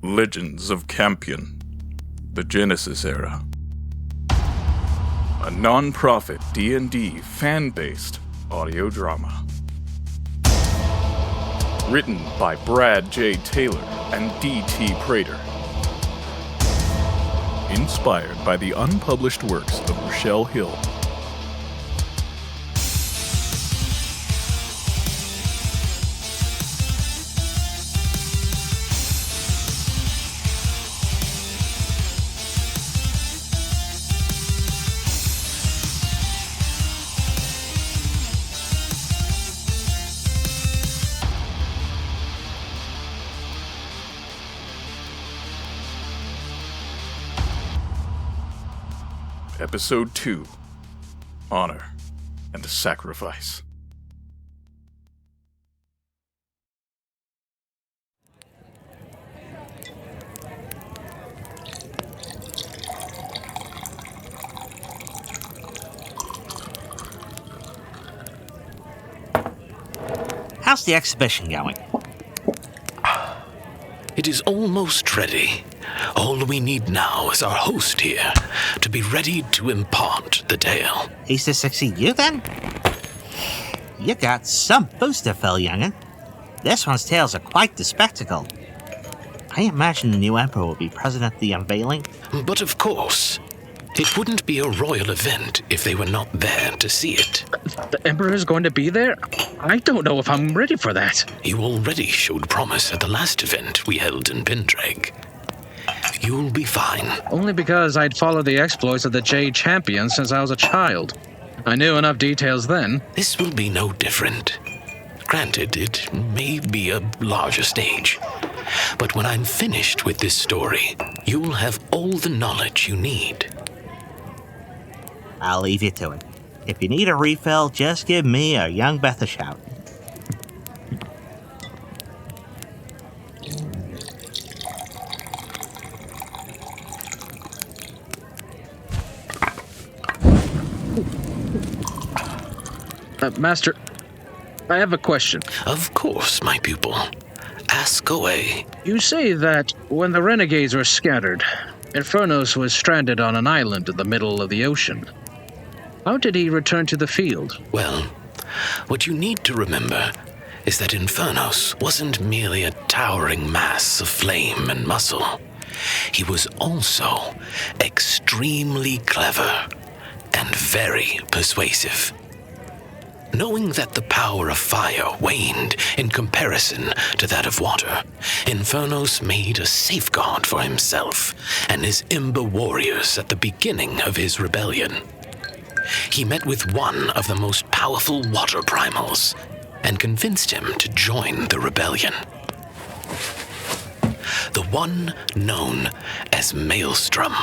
Legends of Khampiohn, the Genesis era. A non-profit D&D fan-based audio drama. Written by Brad J. Taylor and D.T. Prater. Inspired by the unpublished works of Ruechelle Hill. Episode 2, Honor and Sacrifice. How's the exhibition going? It is almost ready. All we need now is our host here to be ready to impart the tale. He's to succeed you, then? You got some boots to fill, young'un. This one's tales are quite the spectacle. I imagine the new emperor will be present at the unveiling. But of course, it wouldn't be a royal event if they were not there to see it. The emperor is going to be there? I don't know if I'm ready for that. You already showed promise at the last event we held in Pendraig. You'll be fine. Only because I'd followed the exploits of the Jade Champion since I was a child. I knew enough details then. This will be no different. Granted, it may be a larger stage. But when I'm finished with this story, you'll have all the knowledge you need. I'll leave you to it. If you need a refill, just give me or young Beth a shout. Master, I have a question. Of course, my pupil. Ask away. You say that when the renegades were scattered, Infernos was stranded on an island in the middle of the ocean. How did he return to the field? Well, what you need to remember is that Infernos wasn't merely a towering mass of flame and muscle. He was also extremely clever and very persuasive. Knowing that the power of fire waned in comparison to that of water, Infernos made a safeguard for himself and his Ember warriors at the beginning of his rebellion. He met with one of the most powerful water primals and convinced him to join the rebellion. The one known as Maelstrom.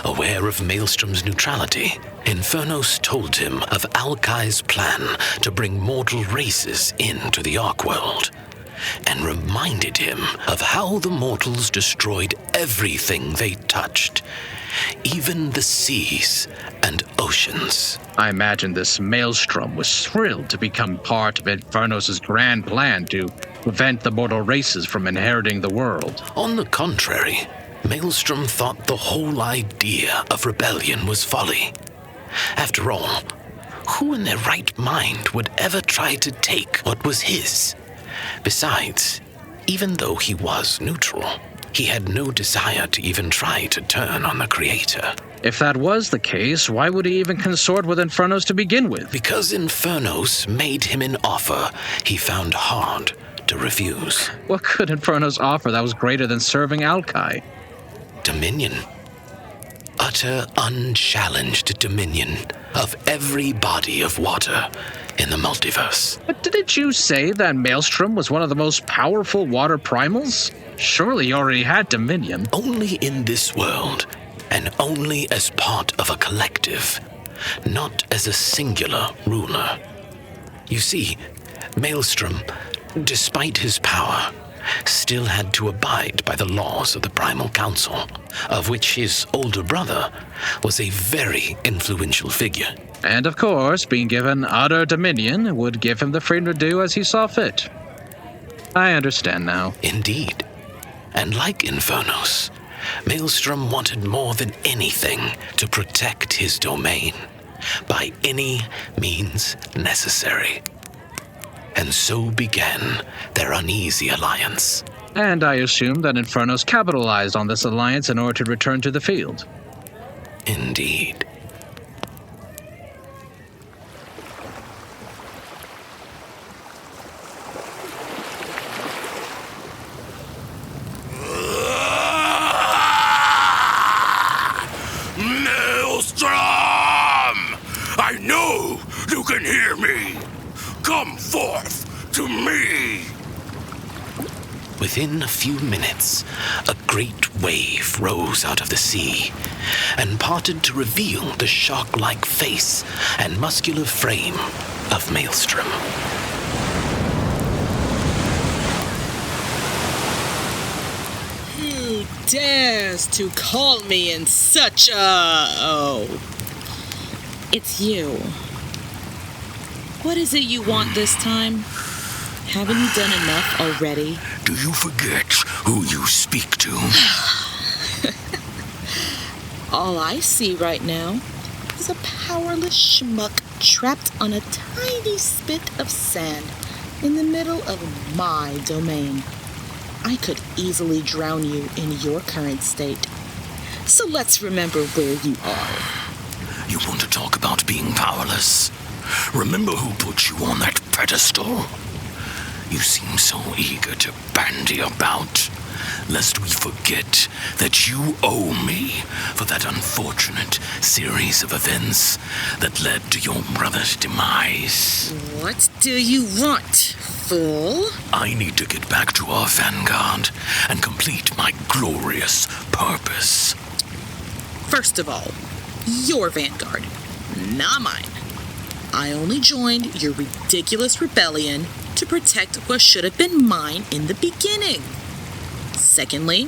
Aware of Maelstrom's neutrality, Infernos told him of Alkai's plan to bring mortal races into the Archworld, and reminded him of how the mortals destroyed everything they touched, even the seas and oceans. I imagine this Maelstrom was thrilled to become part of Infernos' grand plan to prevent the mortal races from inheriting the world. On the contrary, Maelstrom thought the whole idea of rebellion was folly. After all, who in their right mind would ever try to take what was his? Besides, even though he was neutral, he had no desire to even try to turn on the Creator. If that was the case, why would he even consort with Infernos to begin with? Because Infernos made him an offer he found hard to refuse. What could Infernos offer that was greater than serving Alkai? Dominion. Utter, unchallenged dominion of every body of water in the multiverse. But didn't you say that Maelstrom was one of the most powerful water primals? Surely he already had dominion. Only in this world, and only as part of a collective, not as a singular ruler. You see, Maelstrom, despite his power, still had to abide by the laws of the Primal Council, of which his older brother was a very influential figure. And of course, being given utter dominion would give him the freedom to do as he saw fit. I understand now. Indeed. And like Infernos, Maelstrom wanted more than anything to protect his domain, by any means necessary. And so began their uneasy alliance. And I assume that Infernos capitalized on this alliance in order to return to the field. Indeed. Maelstrom! I know you can hear me! Come forth to me! Within a few minutes, a great wave rose out of the sea and parted to reveal the shark-like face and muscular frame of Maelstrom. Who dares to call me in such a... Oh. It's you. What is it you want this time? Haven't you done enough already? Do you forget who you speak to? All I see right now is a powerless schmuck trapped on a tiny spit of sand in the middle of my domain. I could easily drown you in your current state. So let's remember where you are. You want to talk about being powerless? Remember who put you on that pedestal? You seem so eager to bandy about, lest we forget that you owe me for that unfortunate series of events that led to your brother's demise. What do you want, fool? I need to get back to our vanguard and complete my glorious purpose. First of all, your vanguard, not mine. I only joined your ridiculous rebellion to protect what should have been mine in the beginning. Secondly,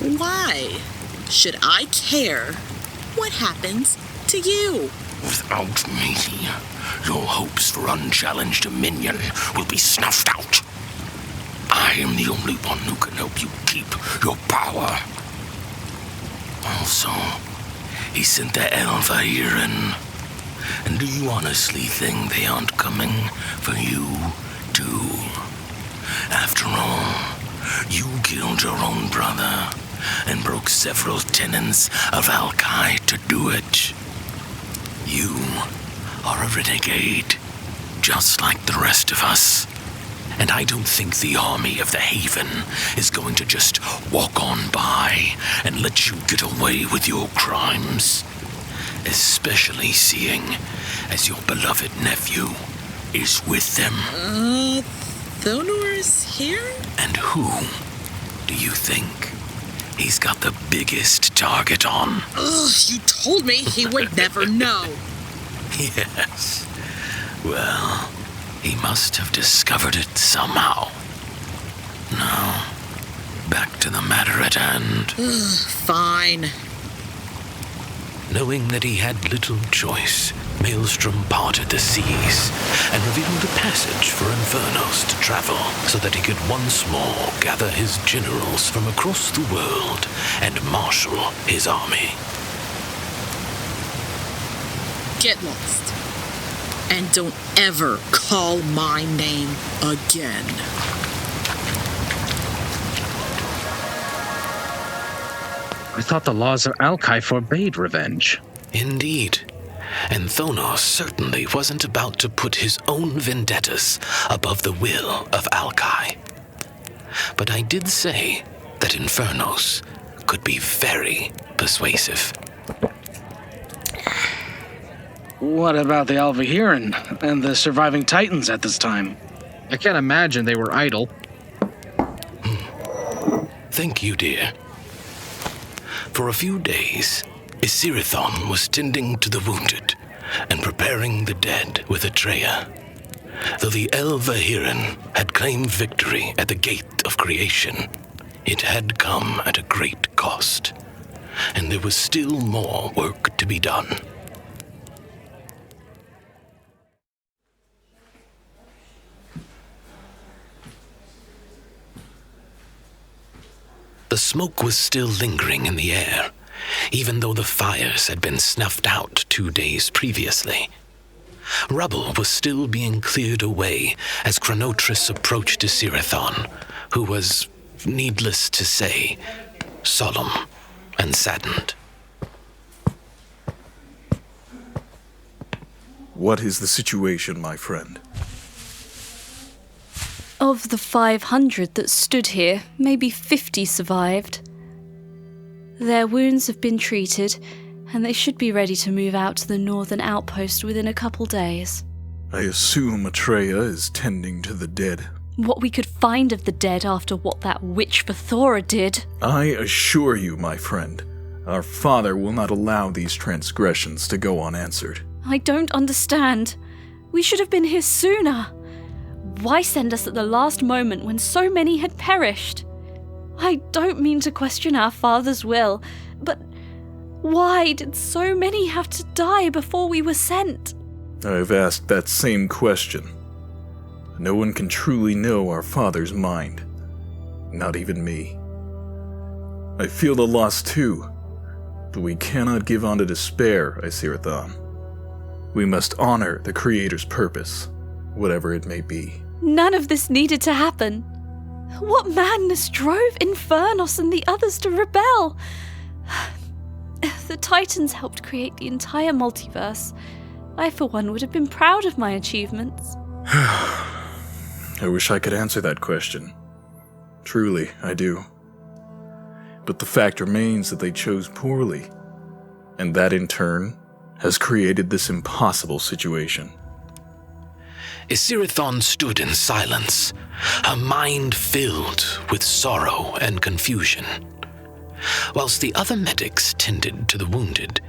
why should I care what happens to you? Without me, your hopes for unchallenged dominion will be snuffed out. I am the only one who can help you keep your power. Also, he sent the Alvairn. And do you honestly think they aren't coming for you, too? After all, you killed your own brother and broke several tenets of Alkai to do it. You are a renegade, just like the rest of us. And I don't think the army of the Haven is going to just walk on by and let you get away with your crimes. Especially seeing as your beloved nephew is with them. Thonor is here? And who do you think he's got the biggest target on? Ugh, you told me he would never know. Yes. Well, he must have discovered it somehow. Now, back to the matter at hand. Fine. Knowing that he had little choice, Maelstrom parted the seas and revealed a passage for Infernos to travel so that he could once more gather his generals from across the world and marshal his army. Get lost. And don't ever call my name again. I thought the laws of Alkai forbade revenge. Indeed. And Thonor certainly wasn't about to put his own vendettas above the will of Alkai. But I did say that Infernos could be very persuasive. What about the Alvairn and the surviving Titans at this time? I can't imagine they were idle. Thank you, dear. For a few days, Isirithon was tending to the wounded and preparing the dead with Ahtreya. Though the Alvairn had claimed victory at the gate of creation, it had come at a great cost, and there was still more work to be done. The The smoke was still lingering in the air, even though the fires had been snuffed out 2 days previously. Rubble was still being cleared away as Chronotress approached Isirithon, who was, needless to say, solemn and saddened. What is the situation, my friend? Of the 500 that stood here, maybe 50 survived. Their wounds have been treated, and they should be ready to move out to the northern outpost within a couple days. I assume Ahtreya is tending to the dead. What we could find of the dead after what that witch Fthora did. I assure you, my friend, our father will not allow these transgressions to go unanswered. I don't understand. We should have been here sooner. Why send us at the last moment when so many had perished? I don't mean to question our father's will, but why did so many have to die before we were sent? I've asked that same question. No one can truly know our father's mind. Not even me. I feel the loss too, but we cannot give on to despair, Isirithon. We must honor the Creator's purpose, whatever it may be. None of this needed to happen. What madness drove Infernos and the others to rebel? The Titans helped create the entire multiverse. I, for one, would have been proud of my achievements. I wish I could answer that question. Truly, I do. But the fact remains that they chose poorly, and that in turn has created this impossible situation. Isirithon stood in silence, her mind filled with sorrow and confusion. Whilst the other medics tended to the wounded,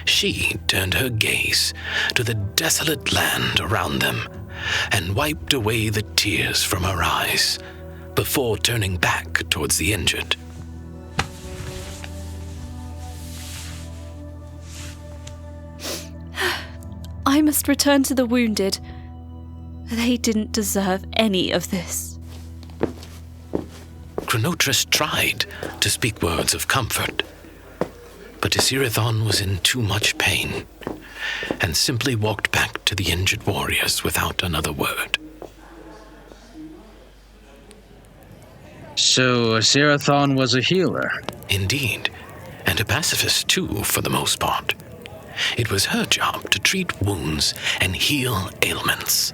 she turned her gaze to the desolate land around them and wiped away the tears from her eyes before turning back towards the injured. I must return to the wounded. They didn't deserve any of this. Chronotress tried to speak words of comfort, but Isirithon was in too much pain and simply walked back to the injured warriors without another word. So Isirithon was a healer? Indeed, and a pacifist too, for the most part. It was her job to treat wounds and heal ailments.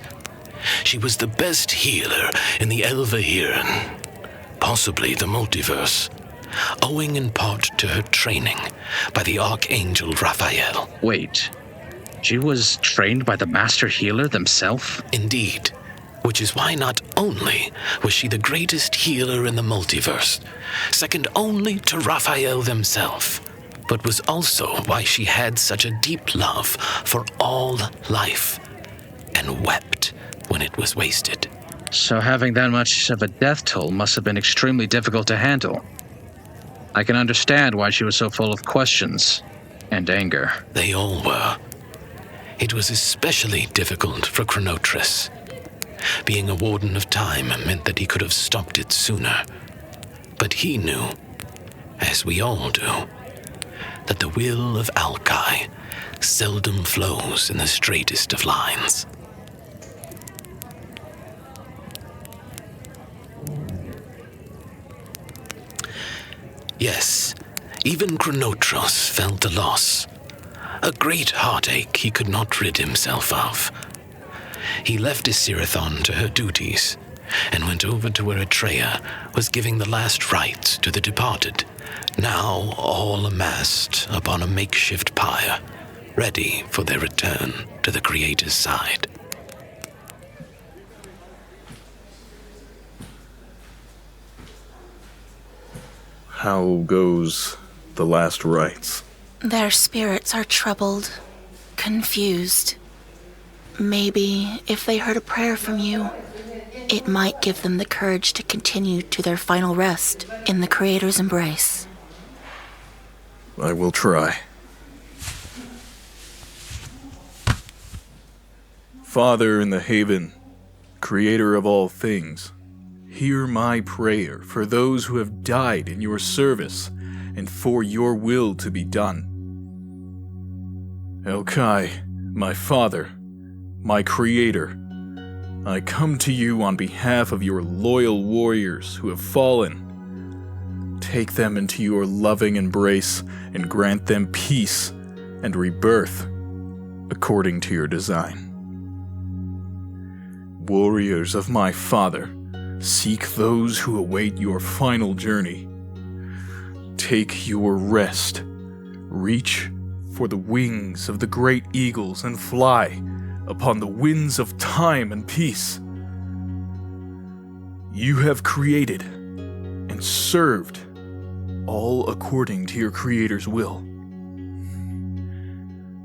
She was the best healer in the Alvairn, possibly the multiverse, owing in part to her training by the Archangel Raphael. Wait, she was trained by the Master Healer themselves? Indeed, which is why not only was she the greatest healer in the multiverse, second only to Raphael themselves, but was also why she had such a deep love for all life and wept when it was wasted. So having that much of a death toll must have been extremely difficult to handle. I can understand why she was so full of questions and anger. They all were. It was especially difficult for Chronotress. Being a Warden of Time meant that he could have stopped it sooner. But he knew, as we all do, that the will of Alkai seldom flows in the straightest of lines. Yes, even Chronotress felt the loss. A great heartache he could not rid himself of. He left Isirithon to her duties and went over to where Ahtreya was giving the last rites to the departed, now all amassed upon a makeshift pyre, ready for their return to the Creator's side. How goes the last rites? Their spirits are troubled, confused. Maybe if they heard a prayer from you, it might give them the courage to continue to their final rest in the Creator's embrace. I will try. Father in the Haven, Creator of all things, hear my prayer for those who have died in your service and for your will to be done. Alkai, my father, my creator, I come to you on behalf of your loyal warriors who have fallen. Take them into your loving embrace and grant them peace and rebirth according to your design. Warriors of my father, seek those who await your final journey. Take your rest. Reach for the wings of the great eagles and fly upon the winds of time and peace. You have created and served, all according to your Creator's will.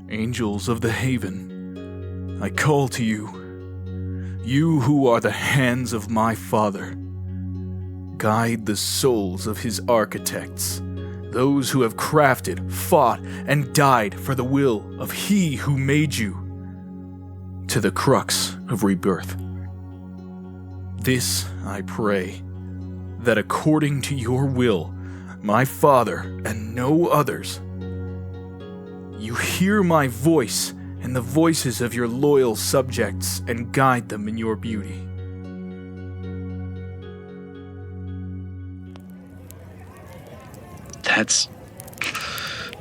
Angels of the Haven, I call to you, you who are the hands of my Father. Guide the souls of his architects, those who have crafted, fought, and died for the will of he who made you, to the crux of rebirth. This I pray, that according to your will, my Father and no others, you hear my voice and the voices of your loyal subjects and guide them in your beauty. That's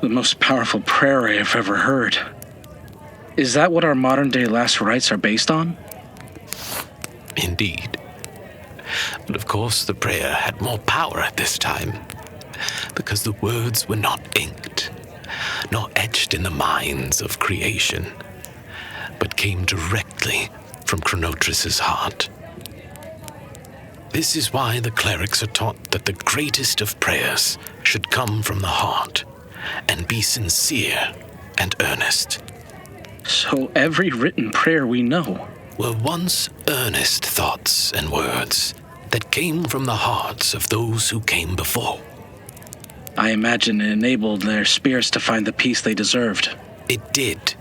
the most powerful prayer I have ever heard. Is that what our modern-day last rites are based on? Indeed. But of course the prayer had more power at this time, because the words were not inked, nor etched in the minds of creation, but came directly from Chronotress's heart. This is why the clerics are taught that the greatest of prayers should come from the heart and be sincere and earnest. So every written prayer we know were once earnest thoughts and words that came from the hearts of those who came before. I imagine it enabled their spirits to find the peace they deserved. It did.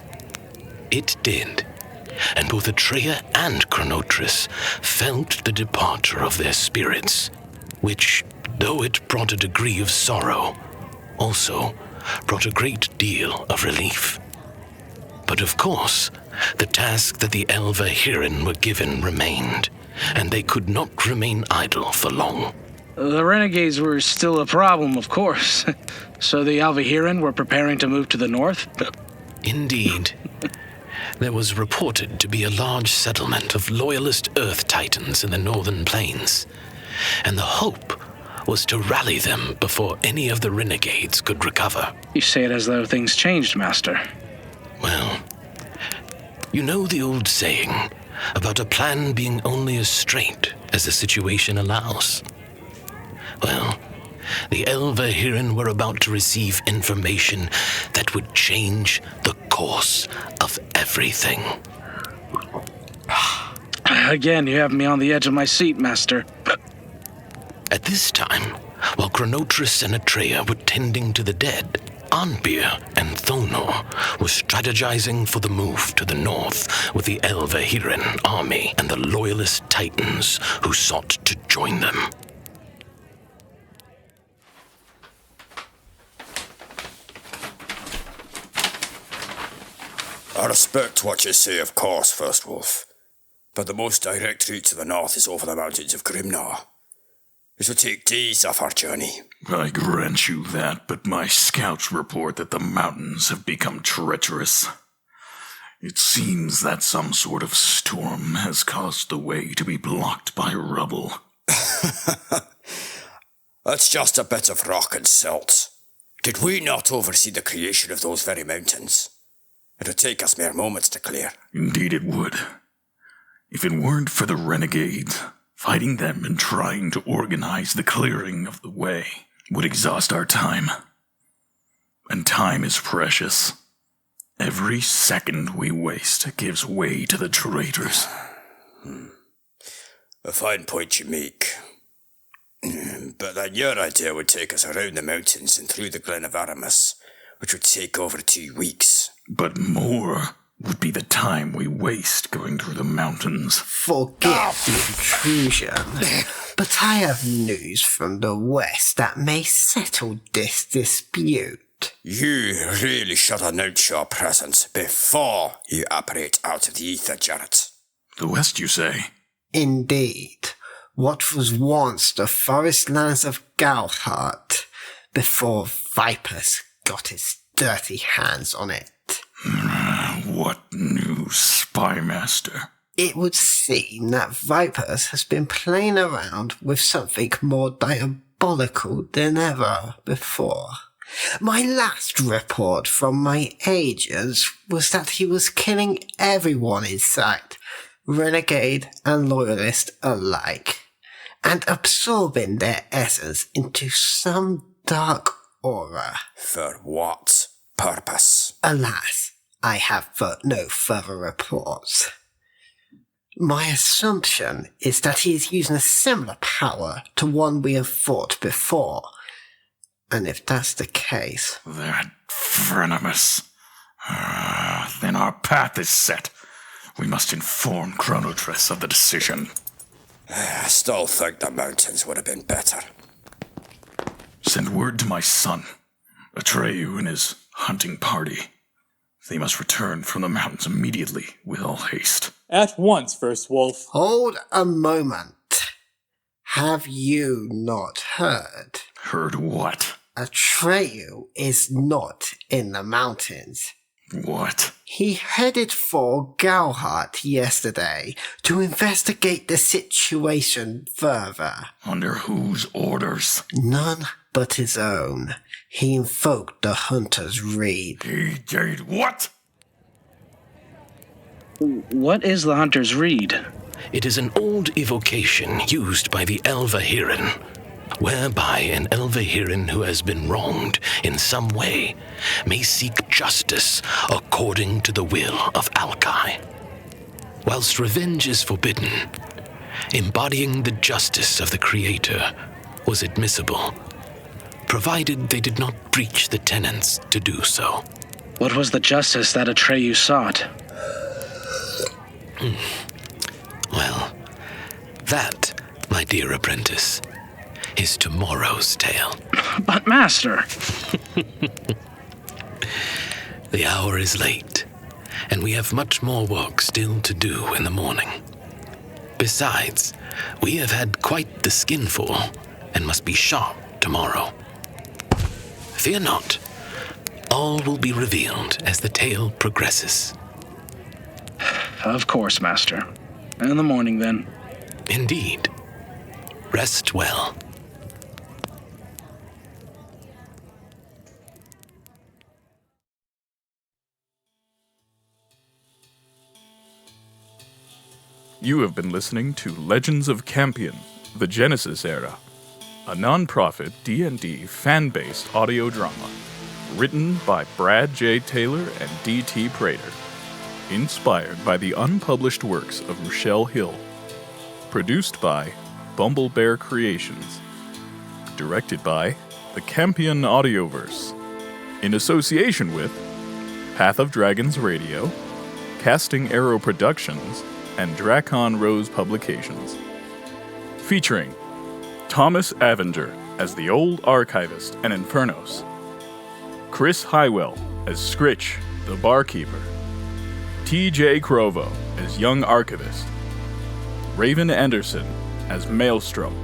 It did. And both Ahtreya and Chronotress felt the departure of their spirits, which, though it brought a degree of sorrow, also brought a great deal of relief. But of course, the task that the Alvairn were given remained, and they could not remain idle for long. The renegades were still a problem, of course. So the Alvairn were preparing to move to the north? Indeed. There was reported to be a large settlement of Loyalist Earth Titans in the northern plains, and the hope was to rally them before any of the renegades could recover. You say it as though things changed, Master. Well, you know the old saying about a plan being only as straight as the situation allows? Well, the Alvairn were about to receive information that would change the course of everything. Again, you have me on the edge of my seat, Master. At this time, while Chronotress and Ahtreya were tending to the dead, Ahnbiir and Thonor were strategizing for the move to the north with the Alvairn army and the Loyalist Titans who sought to join them. I respect what you say, of course, First Wolf, but the most direct route to the north is over the mountains of Grimnar. It will take days off our journey. I grant you that, but my scouts report that the mountains have become treacherous. It seems that some sort of storm has caused the way to be blocked by rubble. That's just a bit of rock and silt. Did we not oversee the creation of those very mountains? It would take us mere moments to clear. Indeed it would. If it weren't for the renegades, fighting them and trying to organize the clearing of the way would exhaust our time. And time is precious. Every second we waste gives way to the traitors. A fine point you make. But then your idea would take us around the mountains and through the Glen of Aramis, which would take over 2 weeks. But more would be the time we waste going through the mountains. Forgive the intrusion, but I have news from the west that may settle this dispute. You really should announce your presence before you operate out of the ether, Jahrett. The west, you say? Indeed. What was once the forest lands of Galhart, before vipers got his dirty hands on it. What news, Spymaster? It would seem that Vipers has been playing around with something more diabolical than ever before. My last report from my agents was that he was killing everyone in sight, renegade and loyalist alike, and absorbing their essence into some dark aura. For what purpose? Alas, I have no further reports. My assumption is that he is using a similar power to one we have fought before. And if that's the case... That venomous. Then our path is set. We must inform Chronotress of the decision. I still think the mountains would have been better. Send word to my son, Ahtreya and his hunting party. They must return from the mountains immediately with all haste. At once, First Wolf. Hold a moment. Have you not heard? Heard what? Ahtreya is not in the mountains. What? He headed for Galhart yesterday to investigate the situation further. Under whose orders? None but his own. He invoked the Hunter's Reed. He did what? What is the Hunter's Reed? It is an old evocation used by the Alvairn, whereby an Alvairn who has been wronged in some way may seek justice according to the will of Alkai. Whilst revenge is forbidden, embodying the justice of the Creator was admissible, provided they did not breach the tenets to do so. What was the justice that Ahtreya sought? Well, that, my dear apprentice, is tomorrow's tale. But Master! The hour is late, and we have much more work still to do in the morning. Besides, we have had quite the skinful, and must be sharp tomorrow. Fear not. All will be revealed as the tale progresses. Of course, Master. In the morning, then. Indeed. Rest well. You have been listening to Legends of Khampiohn, the Genesis Era, a non-profit D&D fan-based audio drama, written by Brad J. Taylor and D.T. Prater, inspired by the unpublished works of Ruechelle Hill, produced by Bumblebear Creations, directed by the Khampiohn Audioverse, in association with Path of Dragons Radio, Casting Arrow Productions, and Dracon Rose Publications. Featuring Thomas AVINGER as the Old Archivist and Infernos, Chris HIGHWELL as Skritch, the Barkeeper, T.J. CROVO as Young Archivist, Raven Anderson as Maelstrom,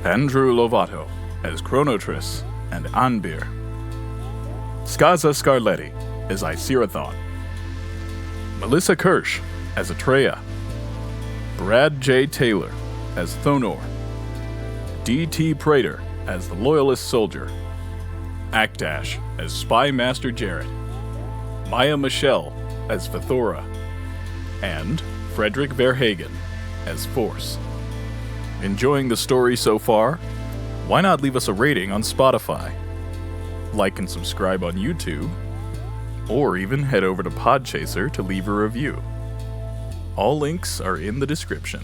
Andrew LOVATO as Chronotress and Ahnbiir, SCAZZA SCARLETTI as Isirithon, Melissa KERSH as Ahtreya, Brad J. Taylor as Thonor, D.T. Prater as the Loyalist Soldier, ACTASH as Spymaster Jahrett, MAIA Michelle as Fthora, and Frederick Verhagen as Force. Enjoying the story so far? Why not leave us a rating on Spotify? Like and subscribe on YouTube, or even head over to Podchaser to leave a review. All links are in the description.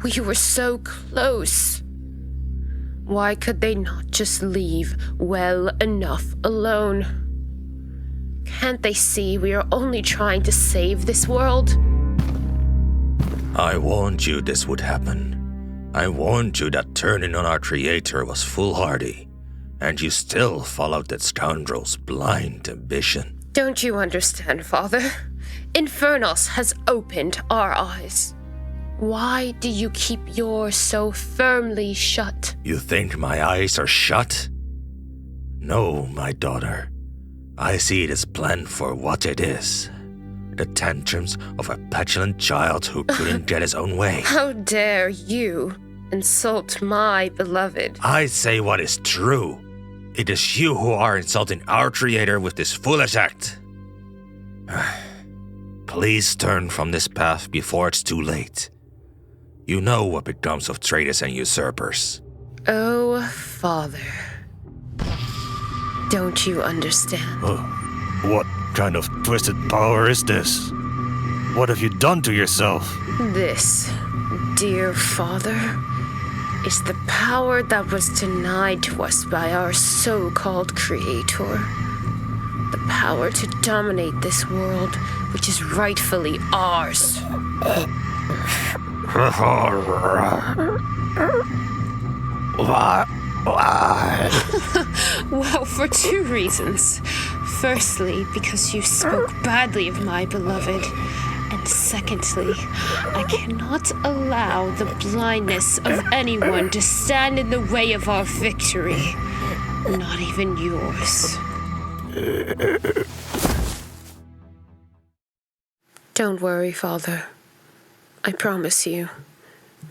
We were so close. Why could they not just leave well enough alone? Can't they see we are only trying to save this world? I warned you this would happen. I warned you that turning on our creator was foolhardy, and you still followed that scoundrel's blind ambition. Don't you understand, Father? Infernos has opened our eyes. Why do you keep yours so firmly shut? You think my eyes are shut? No, my daughter. I see this plan for what it is. The tantrums of a petulant child who couldn't get his own way. How dare you insult my beloved? I say what is true. It is you who are insulting our creator with this foolish act. Please turn from this path before it's too late. You know what becomes of traitors and usurpers. Oh, Father. Don't you understand? What kind of twisted power is this? What have you done to yourself? This, dear Father, is the power that was denied to us by our so-called creator. The power to dominate this world, which is rightfully ours. Why? Well, for two reasons. Firstly, because you spoke badly of my beloved. And secondly, I cannot allow the blindness of anyone to stand in the way of our victory. Not even yours. Don't worry, Father. I promise you,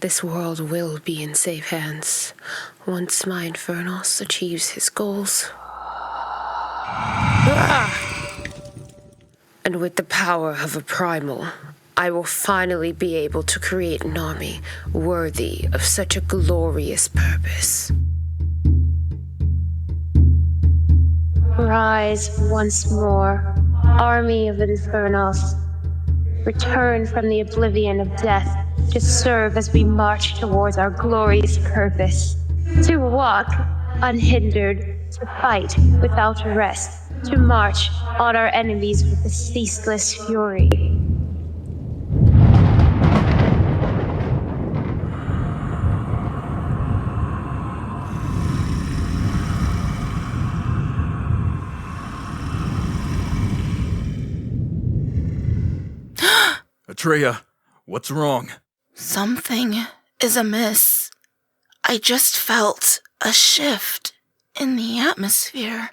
this world will be in safe hands once my Infernos achieves his goals. And with the power of a primal, I will finally be able to create an army worthy of such a glorious purpose. Rise once more, army of Infernos. Return from the oblivion of death to serve as we march towards our glorious purpose. To walk unhindered, to fight without rest, to march on our enemies with a ceaseless fury. Ahtreya, what's wrong? Something is amiss. I just felt a shift in the atmosphere.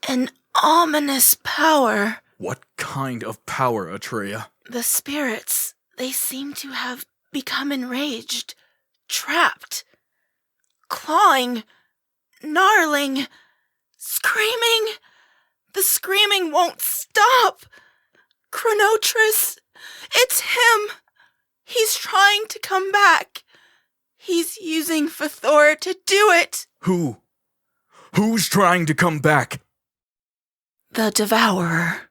An ominous power. What kind of power, Ahtreya? The spirits, they seem to have become enraged, trapped, clawing, gnarling, screaming. The screaming won't stop. Chronotress, it's him. He's trying to come back. He's using Fthora to do it. Who? Who's trying to come back? The Devourer.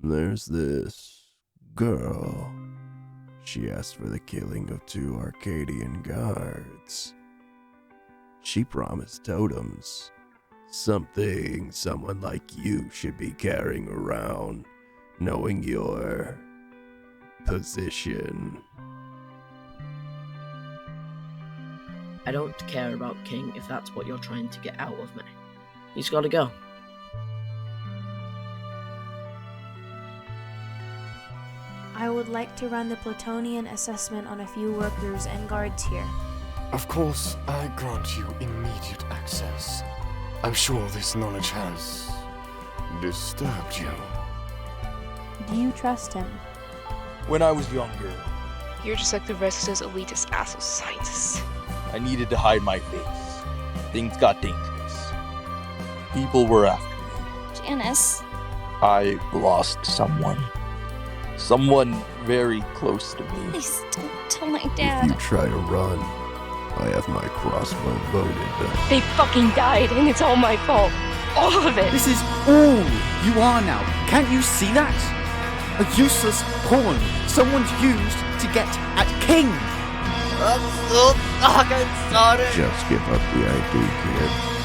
There's this girl. She asked for the killing of 2 Arcadian guards. She promised totems. Something someone like you should be carrying around, knowing your position. I don't care about King if that's what you're trying to get out of me. He's gotta go. I would like to run the Plutonian assessment on a few workers and guards here. Of course, I grant you immediate access. I'm sure this knowledge has disturbed you. Do you trust him? When I was younger, You're just like the rest of those elitist asshole scientists. I needed to hide my face. Things got dangerous. People were after me. Janice. I lost someone. Someone very close to me. Please don't tell my If dad. you try to run, I have my crossbow loaded. They fucking died, and it's all my fault. All of it. This is all you are now. Can't you see that? A useless pawn someone's used to get at King. Just give up the idea, kid.